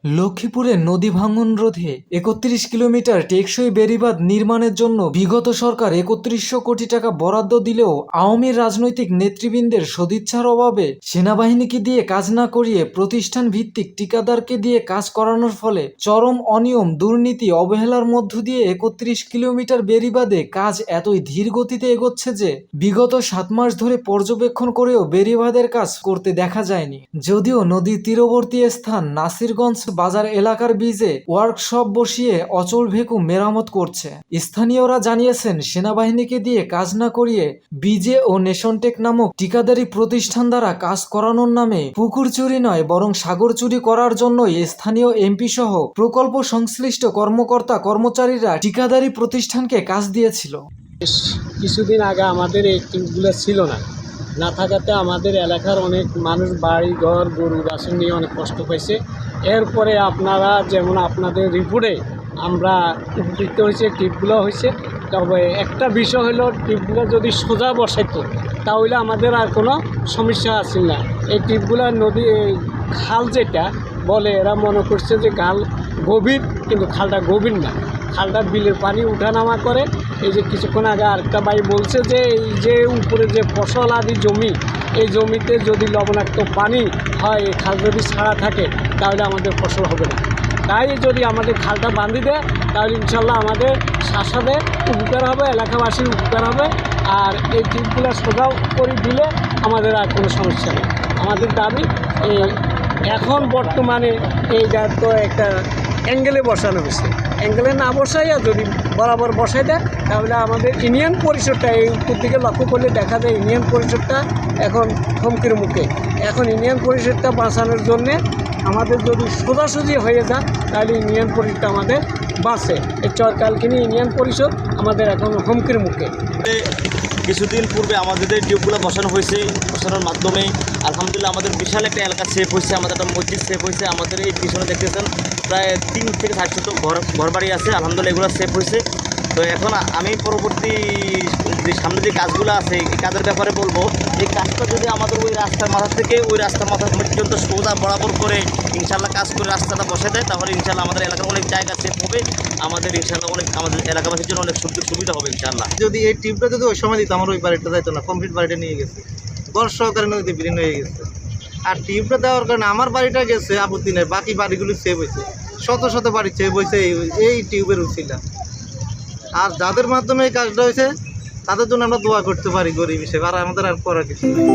লক্ষ্মীপুরে নদী ভাঙন রোধে ৩১ কিলোমিটার টেকসই বেড়িবাঁধ নির্মাণের জন্য বিগত সরকার ৩১০০ কোটি টাকা বরাদ্দ দিলেও আওয়ামী রাজনৈতিক নেতৃবৃন্দের সদিচ্ছার অভাবে সেনাবাহিনীকে দিয়ে কাজ না করিয়ে প্রতিষ্ঠান ভিত্তিক ঠিকাদারকে দিয়ে কাজ করানোর ফলে চরম অনিয়ম, দুর্নীতি, অবহেলার মধ্য দিয়ে ৩১ কিলোমিটার বেড়িবাঁধে কাজ এতই ধীর গতিতে এগোচ্ছে যে বিগত ৭ মাস ধরে পর্যবেক্ষণ করেও বেড়িবাঁধের কাজ করতে দেখা যায়নি। যদিও নদীর তীরবর্তী স্থান নাসিরগঞ্জ বাজার এলাকার ব্রিজে ওয়ার্কশপ বসিয়ে অচল ভেকু মেরামত করছে। স্থানীয়রা জানিয়েছেন, সেনাবাহিনীকে দিয়ে কাজ না করিয়ে বিজে ও নেশনটেক নামক ঠিকাদারি প্রতিষ্ঠান দ্বারা কাজ করানোর নামে পুকুর চুরি নয় বরং সাগর চুরি করার জন্যই স্থানীয় এমপি সহ প্রকল্প সংশ্লিষ্ট কর্মকর্তা কর্মচারীরা ঠিকাদারি প্রতিষ্ঠানকে কাজ দিয়েছিল। কিছুদিন আগে আমাদের এই টিউবগুলো ছিল না থাকাতে আমাদের এলাকার অনেক মানুষ বাড়ি ঘর গরু বাছুর নিয়ে অনেক কষ্ট পাইছে। এরপরে আপনারা যেমন আপনাদের রিপোর্টে আমরা উপকৃত হয়েছে, টিউবগুলো হয়েছে। তবে একটা বিষয় হলো, টিউবগুলো যদি সোজা বসাইতো তাহলে আমাদের আর কোনো সমস্যা আসছিল না। এই টিউবগুলো নদী খাল যেটা বলে, এরা মনে করছে যে খাল গভীর, কিন্তু খালটা গভীর না, খালটা বিলের পানি উঠানামা করে। এই যে কিছুক্ষণ আগে আরেকটা ভাই বলছে যে এই যে উপরে যে ফসল আদি জমি, এই জমিতে যদি লবণাক্ত পানি হয়, এই খাল যদি ছাড়া থাকে তাহলে আমাদের ফসল হবে না। তাই যদি আমাদের খালটা বাঁধি দেয় তাহলে ইনশাল্লাহ আমাদের শাসাদে উপকার হবে, এলাকাবাসীর উপকার হবে। আর এই টিউবগুলো সোজাও করে দিলে আমাদের আর কোনো সমস্যা নেই। আমাদের দাবি এখন বর্তমানে এইটা তো একটা অ্যাঙ্গেলে বসানো হয়েছে, অ্যাঙ্গেলে না বসাইয়া যদি বরাবর বসাই দেয় তাহলে আমাদের ইউনিয়ন পরিষদটা এই উপর দিকে লক্ষ্য করলে দেখা যায় ইউনিয়ন পরিষদটা এখন হুমকির মুখে। এখন ইউনিয়ন পরিষদটা বাঁচানোর জন্যে আমাদের যদি সোজাসুজি হয়ে যায় তাহলে ইউনিয়ন পরিষদটা আমাদের বাঁচে। এই চরকালকিনি ইউনিয়ন পরিষদ আমাদের এখন হুমকির মুখে। কিছুদিন পূর্বে আমাদের টিউবগুলো বসানো হয়েছে, বসানোর মাধ্যমে আলহামদুলিল্লাহ আমাদের বিশাল একটা এলাকা সেফ হয়েছে, আমাদের একটা মসজিদ সেফ হয়েছে। আমাদের এই পিছনে দেখতেছেন প্রায় ৩ থেকে ৪০০ ঘর বাড়ি আছে, আলহামদুলিল্লাহ এগুলো সেফ হয়েছে। তো এখন আমি পরবর্তী যে সামনে যে কাজগুলো আছে এই কাজের ব্যাপারে বলবো। এই কাজটা যদি আমাদের ওই রাস্তার মাথা থেকে ওই রাস্তার মাথা পর্যন্ত সোজা বরাবর করে ইনশাল্লাহ কাজ করে রাস্তাটা বসে দেয়, তাহলে ইনশাল্লাহ আমাদের এলাকার অনেক জায়গা সেফ হবে, আমাদের ইনশাল্লাহ অনেক আমাদের এলাকাবাসীর জন্য অনেক সুবিধা হবে ইনশাল্লাহ। যদি এই টিউবটা যদি ওই সময় দিত আমার ওই বাড়িটা যাইতো না, কমপ্লিট বাড়িটা নিয়ে গেছে, বর্ষ সহকারে নদীতে বিলীন হয়ে গেছে। আর টিউবটা দেওয়ার কারণে আমার বাড়িটা গেছে, আপত্তি নেই, বাকি বাড়িগুলি সেভ হয়েছে, শত শত বাড়ি সেভ হয়েছে এই টিউবের উচিলা। আর যাদের মাধ্যমে এই কাজটা হয়েছে তাদের জন্য আমরা দোয়া করতে পারি গরিব হিসেবে, আর আমাদের আর করার কিছু নেই।